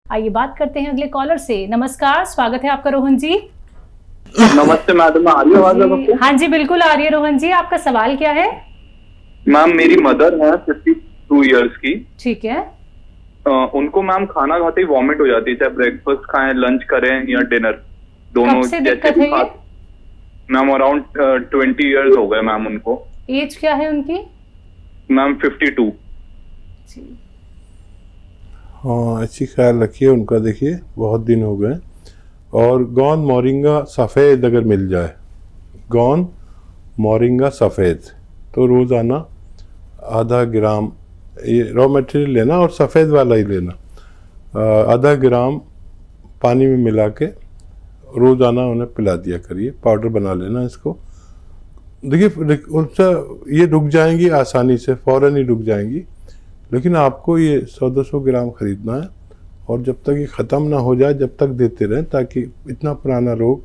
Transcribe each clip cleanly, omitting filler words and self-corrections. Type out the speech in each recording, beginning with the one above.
आइए बात करते हैं अगले कॉलर से। नमस्कार, स्वागत है आपका रोहन जी। नमस्ते मैडम, आ रही है आवाज आपको? हाँ जी बिल्कुल आ रही है रोहन जी। आपका सवाल क्या है? मैम मेरी मदर है 52 इयर्स की। ठीक है। उनको मैम खाना खाते ही वॉमिट हो जाती है, चाहे ब्रेकफास्ट खाएं, लंच करें या डिनर, दोनों कब से जैसे दिक्कत भी है ये? मैम अराउंड 20 इयर्स हो गए मैम उनको। एज क्या है उनकी? मैम 52। जी। हाँ, अच्छी ख्याल रखिए उनका। देखिए बहुत दिन हो गए। और गोंद मोरिंगा सफ़ेद अगर मिल जाए, गोंद मोरिंगा सफ़ेद, तो रोज़ाना आधा ग्राम ये रॉ मटेरियल लेना और सफ़ेद वाला ही लेना। आधा ग्राम पानी में मिला के रोज़ाना उन्हें पिला दिया करिए। पाउडर बना लेना इसको। देखिए उनसे ये रुक जाएंगी आसानी से, फ़ौरन ही रुक जाएंगी, लेकिन आपको ये 100-200 ग्राम ख़रीदना है और जब तक ये ख़त्म ना हो जाए जब तक देते रहें, ताकि इतना पुराना रोग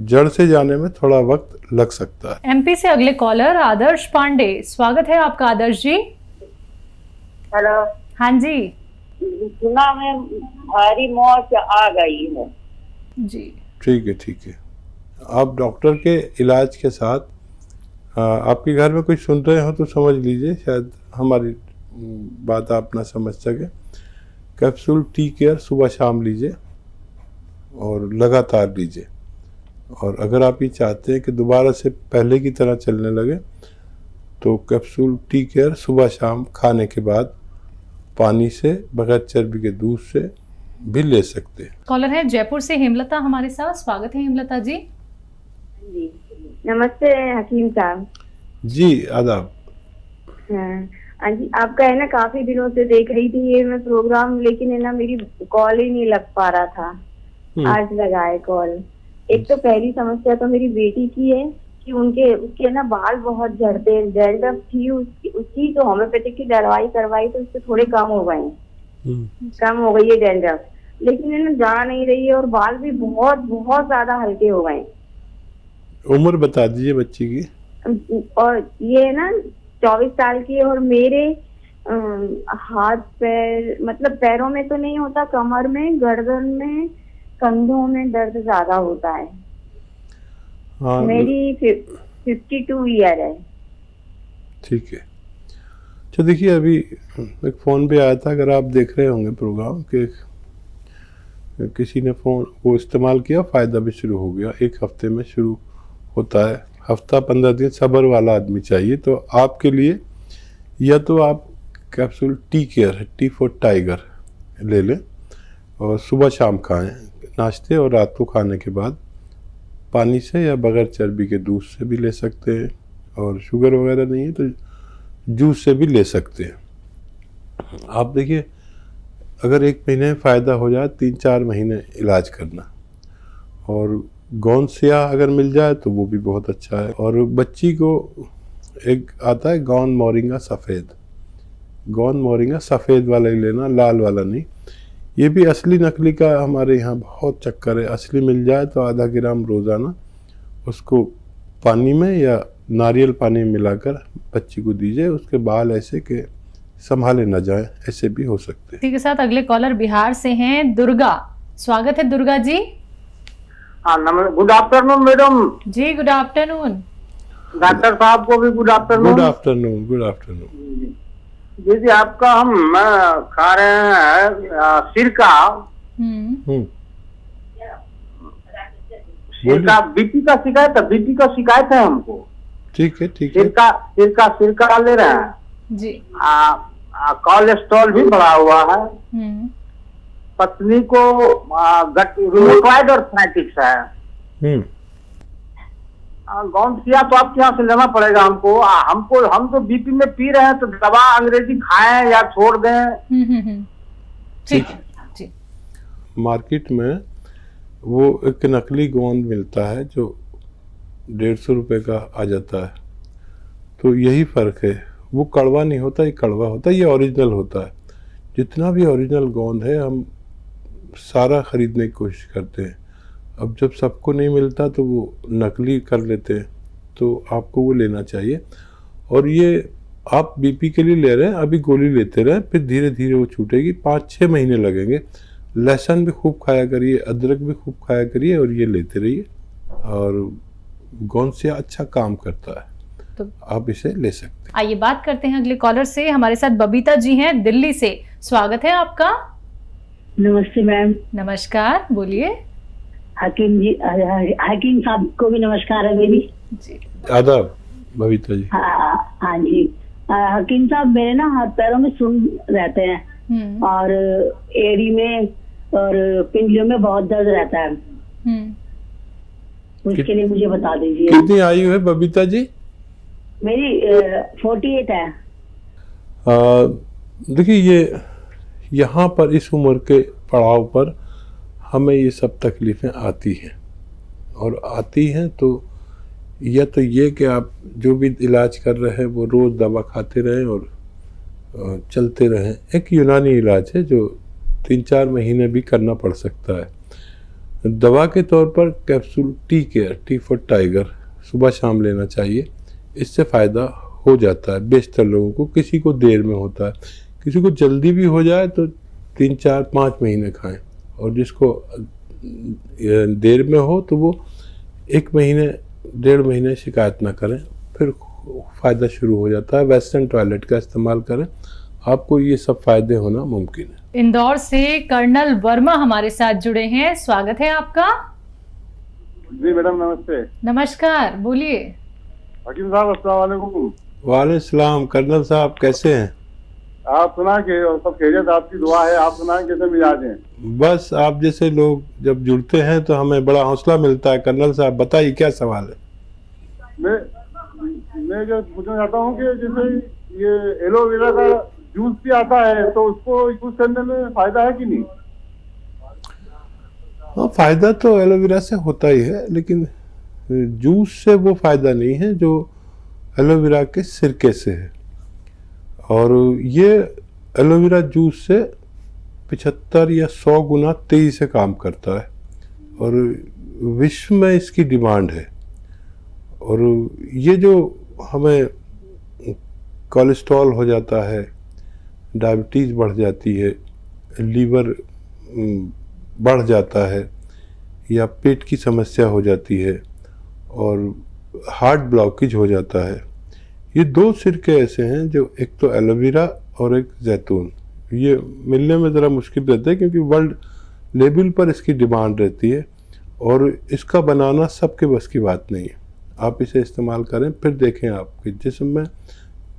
जड़ से जाने में थोड़ा वक्त लग सकता है। एमपी से अगले कॉलर आदर्श पांडे, स्वागत है आपका आदर्श जी। हेलो। हाँ जी सुना मैं भारी मौत आ गई है जी। ठीक है। आप डॉक्टर के इलाज के साथ आपके घर में कोई सुन रहे हो तो समझ लीजिए, शायद हमारी बात आप ना समझ सके। कैप्सूल टी केयर सुबह शाम लीजिए और लगातार लीजिए। और अगर आप ये चाहते हैं कि दोबारा से पहले की तरह चलने लगे, तो कैप्सूल टी केयर सुबह शाम खाने के बाद पानी से, बगैर चर्बी के दूध से भी ले सकते हैं। कॉलर है जयपुर से हेमलता हमारे साथ, स्वागत है हेमलता जी। जी नमस्ते हकीम साहब जी, आदाब। हाँ जी, आपका है ना काफी दिनों से देख रही थी ये मैं प्रोग्राम, लेकिन है ना मेरी कॉल ही नहीं लग पा रहा था। आज लगाए कॉल। एक तो पहली समस्या तो मेरी बेटी की है कि उसके ना बाल बहुत झड़ते हैं। डैंड्रफ थी उसकी तो होम्योपैथिक की दवाई करवाई तो उससे थोड़े कम हो गए, कम हो गई है डैंड्रफ, लेकिन है ना जा नहीं रही है और बाल भी बहुत बहुत ज्यादा हल्के हो गए। उम्र बता दीजिए बच्ची की। और ये ना 24 साल की है और मेरे हाथ पैर, मतलब पैरों में तो नहीं होता, कमर में, गर्दन में, कंधों में दर्द ज्यादा होता है। हाँ, मेरी 52 ईयर है। ठीक है। तो देखिए अभी एक फ़ोन पे आया था, अगर आप देख रहे होंगे प्रोग्राम, कि किसी ने फ़ोन को इस्तेमाल किया, फ़ायदा भी शुरू हो गया। 1 हफ्ते में शुरू होता है, हफ्ता 15 दिन सब्र वाला आदमी चाहिए। तो आपके लिए या तो आप capsule tea care, T for tiger ले लें और सुबह शाम खाएं, नाश्ते और रात को खाने के बाद पानी से या बगैर चर्बी के दूध से भी ले सकते हैं। और शुगर वगैरह नहीं है तो जूस से भी ले सकते हैं। आप देखिए अगर 1 महीने में फ़ायदा हो जाए, 3-4 महीने इलाज करना। और गोंद स्याह अगर मिल जाए तो वो भी बहुत अच्छा है। और बच्ची को एक आता है गोंद मोरिंगा सफ़ेद, गोंद मोरिंगा सफ़ेद वाला ही लेना, लाल वाला नहीं। ये भी असली नकली का हमारे यहाँ बहुत चक्कर है। असली मिल जाए तो आधा ग्राम रोज़ाना उसको पानी में या नारियल पानी में मिलाकर बच्ची को दीजिए। उसके बाल ऐसे कि संभाले न जाए, ऐसे भी हो सकते हैं। इसी के साथ अगले कॉलर बिहार से हैं दुर्गा, स्वागत है दुर्गा जी। हाँ गुड आफ्टरनून मैडम जी गुड आफ्टरनून। डॉक्टर साहब को भी good afternoon. Good afternoon. Good afternoon. दीदी आपका हम खा रहे हैं सिरका। सिरका बीपी का शिकायत है, बीपी का शिकायत है हमको। ठीक है। सिरका ले रहे हैं जी। कोलेस्ट्रॉल भी बढ़ा हुआ है। पत्नी को रूमेटॉइड और आर्थराइटिस है। गोंद स्याह तो आपके यहाँ से लेना पड़ेगा हमको। हम तो बीपी में पी रहे हैं, तो दवा अंग्रेजी खाएं या छोड़ दें। ठीक है। मार्केट में वो एक नकली गोंद मिलता है जो 150 रुपये का आ जाता है। तो यही फ़र्क है, वो कड़वा नहीं होता, ये कड़वा होता है, ये ओरिजिनल होता है। जितना भी ओरिजिनल गोंद है हम सारा ख़रीदने की कोशिश करते हैं। अब जब सबको नहीं मिलता तो वो नकली कर लेते हैं, तो आपको वो लेना चाहिए। और ये आप बीपी के लिए ले रहे हैं, अभी गोली लेते रहे, फिर धीरे धीरे वो छूटेगी। 5-6 महीने लगेंगे। लहसुन भी खूब खाया करिए, अदरक भी खूब खाया करिए और ये लेते रहिए। और गोंसिया अच्छा काम करता है, तो आप इसे ले सकते हैं। आइए बात करते हैं अगले कॉलर से। हमारे साथ बबीता जी हैं दिल्ली से। स्वागत है आपका। नमस्ते मैम। नमस्कार, बोलिए। हकीम जी, हकीम साहब को भी नमस्कार है मेरी। जी आदाब बबीता जी। हाँ जी। हकीम साहब, मेरे ना हाथ पैरों में सुन रहते हैं और एड़ी में और पिंडलियों में बहुत दर्द रहता है। उसके लिए मुझे बता दीजिए। कितनी आयु है बबीता जी? मेरी 48 है। देखिए, ये यहाँ पर इस उम्र के पड़ाव पर हमें ये सब तकलीफ़ें आती हैं, और आती हैं तो या तो ये कि आप जो भी इलाज कर रहे हैं वो रोज़ दवा खाते रहें और चलते रहें। एक यूनानी इलाज है जो 3-4 महीने भी करना पड़ सकता है। दवा के तौर पर capsule tea care, T for tiger, सुबह शाम लेना चाहिए। इससे फ़ायदा हो जाता है बेशतर लोगों को। किसी को देर में होता है, किसी को जल्दी भी हो जाए तो 3-4-5 महीने खाएं, और जिसको देर में हो तो वो 1 महीने 1.5 महीने शिकायत ना करें, फिर फ़ायदा शुरू हो जाता है। वेस्टर्न टॉयलेट का इस्तेमाल करें, आपको ये सब फ़ायदे होना मुमकिन है। इंदौर से कर्नल वर्मा हमारे साथ जुड़े हैं। स्वागत है आपका। जी मैडम, नमस्ते। नमस्कार, बोलिए। हकीम साहब, अस्सलाम वालेकुम। वालेकुम सलाम। कर्नल साहब कैसे हैं? आप सुना के सब खैरियत, आपकी दुआ है। आप सुना कैसे मिजाज हैं? बस आप जैसे लोग जब जुड़ते हैं तो हमें बड़ा हौसला मिलता है। कर्नल साहब बताइए क्या सवाल है? मैं जो पूछना चाहता हूँ कि जैसे ये एलोवेरा का जूस भी आता है, तो उसको यूज करने में फायदा है कि नहीं? हाँ, फायदा तो एलोवेरा से होता ही है, लेकिन जूस से वो फायदा नहीं है जो एलोवेरा के सिरके से है। और ये एलोवेरा जूस से 75 या 100 गुना तेजी से काम करता है, और विश्व में इसकी डिमांड है। और ये जो हमें कोलेस्ट्रॉल हो जाता है, डायबिटीज़ बढ़ जाती है, लीवर बढ़ जाता है, या पेट की समस्या हो जाती है, और हार्ट ब्लॉकेज हो जाता है, ये 2 सिरके ऐसे हैं जो एक तो एलोवेरा और एक जैतून, ये मिलने में ज़रा मुश्किल रहता है क्योंकि वर्ल्ड लेवल पर इसकी डिमांड रहती है, और इसका बनाना सबके बस की बात नहीं है। आप इसे इस्तेमाल करें, फिर देखें आपके जिस्म में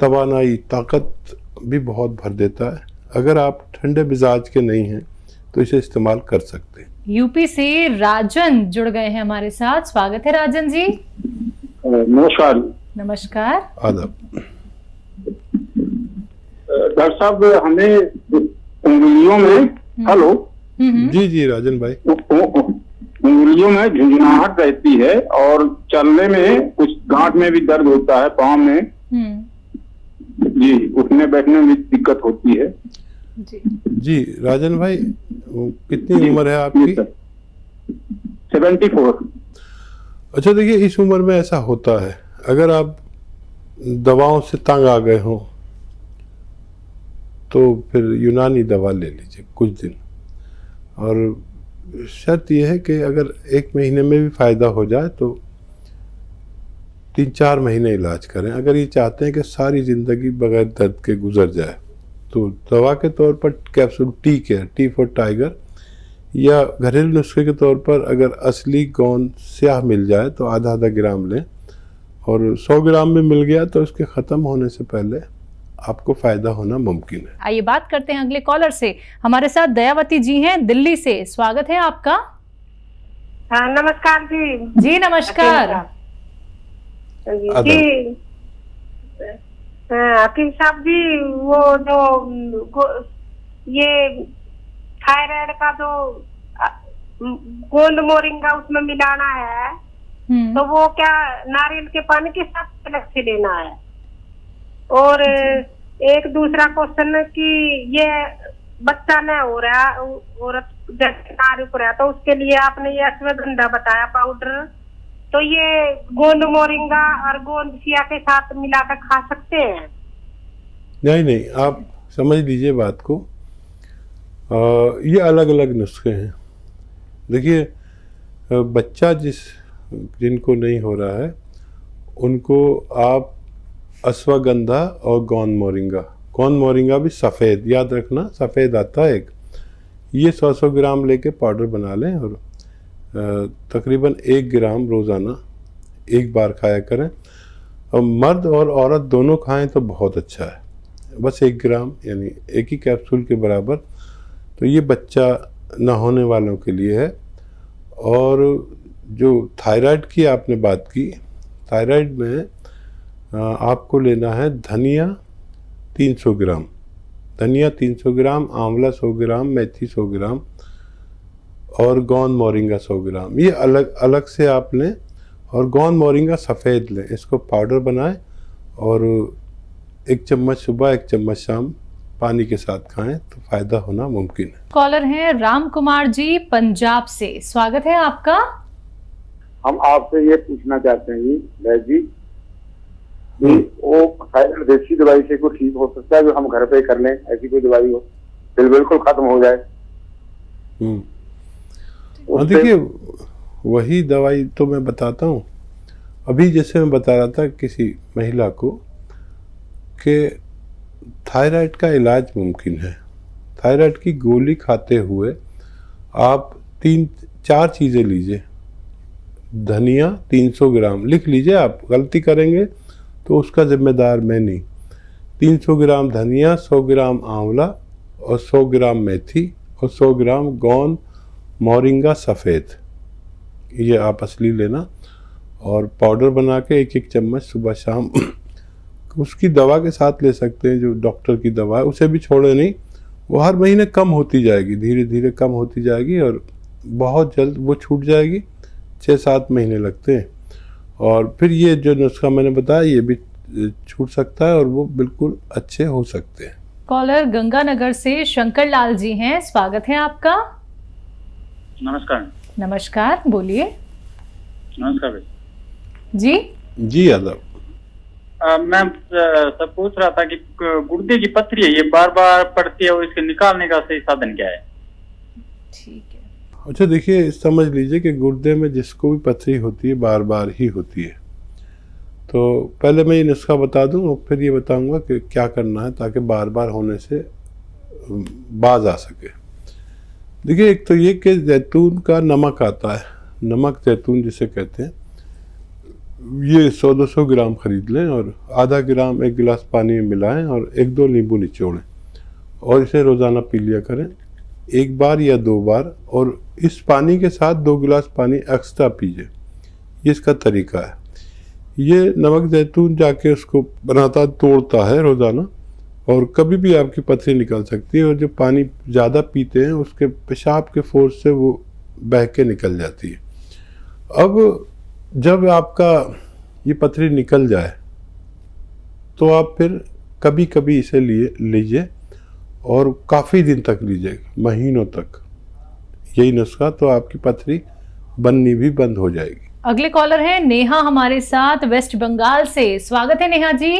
तवानाई, ताकत भी बहुत भर देता है। अगर आप ठंडे मिजाज के नहीं हैं तो इसे इस्तेमाल कर सकते हैं। यूपी से राजन जुड़ गए हैं हमारे साथ। स्वागत है राजन जी। नमस्कार। नमस्कार, आदाब। डॉक्टर साहब, हमें उंगलियों में हेलो जी जी राजन भाई। उंगलियों में झुंझुनाहट रहती है और चलने में कुछ गांठ में भी दर्द होता है, पाँव में जी, उठने बैठने में दिक्कत होती है। जी राजन भाई, कितनी उम्र है आपकी? 74। अच्छा, देखिए इस उम्र में ऐसा होता है, अगर आप दवाओं से तंग आ गए हों तो फिर यूनानी दवा ले लीजिए कुछ दिन, और शर्त यह है कि अगर 1 महीने में भी फ़ायदा हो जाए तो 3-4 महीने इलाज करें। अगर ये चाहते हैं कि सारी ज़िंदगी बगैर दर्द के गुजर जाए तो दवा के तौर पर capsule tea care, T for tiger, या घरेलू नुस्खे के तौर पर अगर असली गोंद स्याह मिल जाए तो आधा ग्राम लें, और 100 ग्राम में मिल गया तो उसके ख़त्म होने से पहले आपको फ़ायदा होना मुमकिन है। आइए बात करते हैं अगले कॉलर से। हमारे साथ दयावती जी हैं दिल्ली से। स्वागत है आपका। हाँ, नमस्कार जी। जी नमस्कार। जी हकीम साहब जी, वो जो ये थायराइड का जो गोंद मोरिंगा उसमें मिलाना है, तो वो क्या नारियल के पानी के साथ अलग से लेना है? और एक दूसरा क्वेश्चन कि ये बच्चा न हो रहा, औरत जैसे नारी हो रहा, तो उसके लिए आपने ये अश्वगंधा बताया पाउडर, तो ये गोंद मोरिंगा और गोंद सिया के साथ मिलाकर खा सकते हैं? नहीं, आप समझ लीजिए बात को। ये अलग अलग नुस्खे हैं। देखिए, बच्चा जिनको नहीं हो रहा है उनको आप अश्वगंधा और गौन मोरिंगा भी सफ़ेद, याद रखना सफ़ेद आता है एक, ये 100 ग्राम लेके पाउडर बना लें और तकरीबन 1 ग्राम रोज़ाना एक बार खाया करें। और मर्द और औरत दोनों खाएं तो बहुत अच्छा है, बस 1 ग्राम यानी एक ही कैप्सूल के बराबर। तो ये बच्चा ना होने वालों के लिए है। और जो थायराइड की आपने बात की, थायराइड में आपको लेना है धनिया 300 ग्राम, आंवला 100 ग्राम, मेथी 100 ग्राम और गौन मोरिंगा 100 ग्राम। ये अलग अलग से आप लें और गौन मोरिंगा सफ़ेद लें, इसको पाउडर बनाएं और 1 चम्मच सुबह 1 चम्मच शाम पानी के साथ खाएं तो फ़ायदा होना मुमकिन है। कॉलर हैं राम कुमार जी पंजाब से, स्वागत है आपका। हम आपसे ये पूछना चाहते हैं जी भैया जी, वो थायराइड देसी दवाई से कोई ठीक हो सकता है जो हम घर पे कर लें? ऐसी कोई दवाई हो बिल्कुल खत्म हो जाए? देखिए, वही दवाई तो मैं बताता हूँ। अभी जैसे मैं बता रहा था किसी महिला को कि थायराइड का इलाज मुमकिन है। थायराइड की गोली खाते हुए आप 3-4 चीज़ें लीजिए। धनिया 300 ग्राम लिख लीजिए, आप गलती करेंगे तो उसका जिम्मेदार मैं नहीं। 300 ग्राम धनिया, 100 ग्राम आंवला और 100 ग्राम मेथी और 100 ग्राम गौन मोरिंगा सफ़ेद, ये आप असली लेना और पाउडर बना के 1-1 चम्मच सुबह शाम उसकी दवा के साथ ले सकते हैं, जो डॉक्टर की दवा है उसे भी छोड़े नहीं। वो हर महीने कम होती जाएगी, धीरे धीरे कम होती जाएगी और बहुत जल्द वो छूट जाएगी। 6-7 महीने लगते हैं और फिर ये जो नुस्खा मैंने बताया ये भी छूट सकता है और वो बिल्कुल अच्छे हो सकते हैं। कॉलर गंगानगर से शंकर लाल जी हैं, स्वागत है आपका। नमस्कार। नमस्कार, बोलिए। नमस्कार भाई जी। आदाब। मैं सब पूछ रहा था कि गुर्दे की पथरी है, ये बार बार पड़ती है और इसके निकालने का सही साधन क्या है? ठीक है। अच्छा, देखिए, समझ लीजिए कि गुर्दे में जिसको भी पथरी होती है बार बार ही होती है। तो पहले मैं ये नुस्खा बता दूं और फिर ये बताऊंगा कि क्या करना है ताकि बार बार होने से बाज आ सके। देखिए, एक तो ये कि जैतून का नमक आता है, नमक जैतून जिसे कहते हैं, ये 100-200 ग्राम खरीद लें और आधा ग्राम 1 गिलास पानी में मिलाएं और 1-2 नींबू निचोड़ें और इसे रोज़ाना पी लिया करें 1 बार या 2 बार। और इस पानी के साथ 2 गिलास पानी एक्स्ट्रा पीजिए, ये इसका तरीका है। ये नमक जैतून जाके उसको बनाता तोड़ता है रोज़ाना और कभी भी आपकी पथरी निकल सकती है। और जो पानी ज़्यादा पीते हैं उसके पेशाब के फोर्स से वो बह के निकल जाती है। अब जब आपका ये पथरी निकल जाए तो आप फिर कभी कभी इसे लीजिए और काफ़ी दिन तक लीजिए, महीनों तक, यही नुस्खा, तो आपकी पथरी बननी भी बंद हो जाएगी। अगले कॉलर हैं नेहा हमारे साथ वेस्ट बंगाल से, स्वागत है नेहा जी।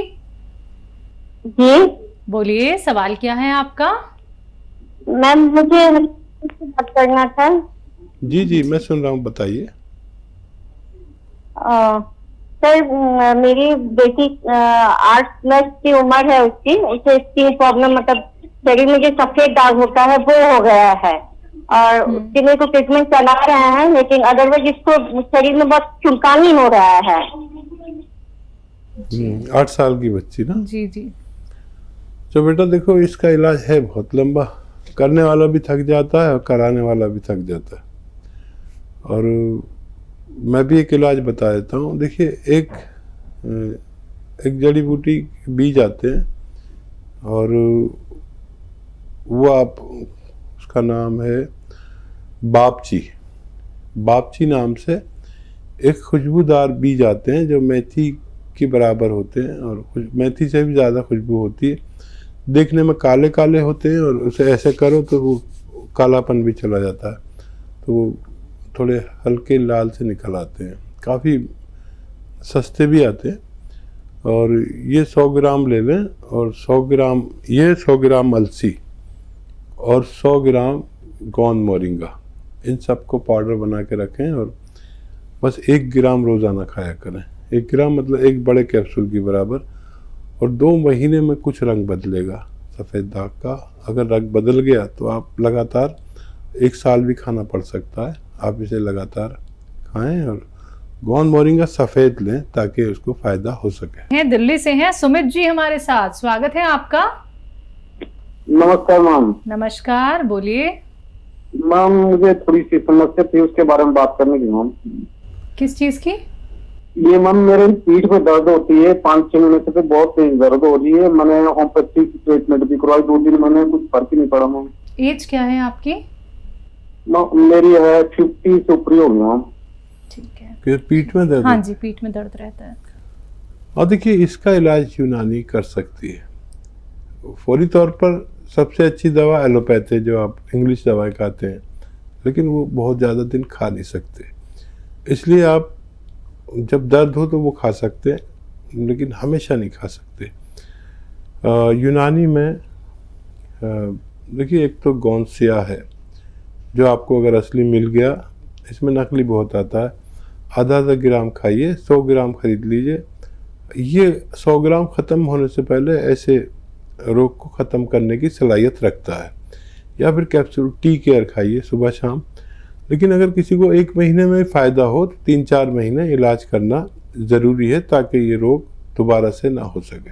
जी बोलिए, सवाल क्या है आपका? मैम, मुझे बात करना था। जी, मैं सुन रहा हूँ, बताइए। सर, मेरी बेटी 8+ की उम्र है उसकी, उसे स्किन प्रॉब्लम, मतलब शरीर में जो सफेद दाग होता है वो हो गया है और उसके लिए तो ट्रीटमेंट चला रहे हैं, लेकिन अदरवाइज इसको शरीर में बहुत चुनकानी हो रहा है। 8 साल की बच्ची ना? जी। तो बेटा देखो, इसका इलाज है बहुत लंबा, करने वाला भी थक जाता है और कराने वाला भी थक जाता है। और मैं भी एक इलाज बता देता हूँ। देखिए, एक जड़ी बूटी बीज आते हैं और वो उसका नाम है बापची नाम से एक खुशबूदार बीज आते हैं जो मेथी के बराबर होते हैं और मेथी से भी ज़्यादा खुशबू होती है। देखने में काले काले होते हैं और उसे ऐसे करो तो वो कालापन भी चला जाता है, तो वो थोड़े हल्के लाल से निकल आते हैं, काफ़ी सस्ते भी आते हैं। और ये 100 ग्राम ले लें, और 100 ग्राम अलसी और 100 ग्राम गोंद मोरिंगा, इन सबको पाउडर बना के रखें और बस 1 ग्राम रोज़ाना खाया करें। 1 ग्राम मतलब 1 बड़े कैप्सूल के बराबर। और 2 महीने में कुछ रंग बदलेगा सफ़ेद दाग का। अगर रंग बदल गया तो आप लगातार 1 साल भी खाना पड़ सकता है। आप इसे लगातार खाएं और गोंद मोरिंगा सफ़ेद लें ताकि उसको फ़ायदा हो सके। दिल्ली से हैं सुमित जी हमारे साथ, स्वागत है आपका। नमस्कार मैम। नमस्कार, बोलिए। मैम मुझे थोड़ी सी समस्या थी, उसके बारे में बात करने की मैम। किस चीज की? ये मैम मेरे पीठ में दर्द होती है, 5-6 महीने से बहुत तेज दर्द हो रही है। मैंने होम्योपैथिक ट्रीटमेंट भी करवाई 2 दिन, मैंने कुछ फर्क ही नहीं पड़ा मैम। एज क्या है आपकी? मेरी है 50 से ऊपर हो गई मैम। ठीक है। फिर पीठ में दर्द? हाँ जी, पीठ में दर्द रहता है। और देखिए इसका इलाज यूनानी कर सकती है। फौरी तौर पर सबसे अच्छी दवा एलोपैथी है, जो आप इंग्लिश दवाएं खाते हैं, लेकिन वो बहुत ज़्यादा दिन खा नहीं सकते। इसलिए आप जब दर्द हो तो वो खा सकते हैं, लेकिन हमेशा नहीं खा सकते। यूनानी में देखिए एक तो गोंद स्याह है, जो आपको अगर असली मिल गया, इसमें नकली बहुत आता है। आधा ग्राम खाइए, 100 ग्राम खरीद लीजिए। ये 100 ग्राम ख़त्म होने से पहले ऐसे रोग को ख़त्म करने की सलाहियत रखता है। या फिर कैप्सूल टी केयर खाइए सुबह शाम। लेकिन अगर किसी को 1 महीने में फ़ायदा हो तो 3-4 महीने इलाज करना ज़रूरी है, ताकि ये रोग दोबारा से ना हो सके।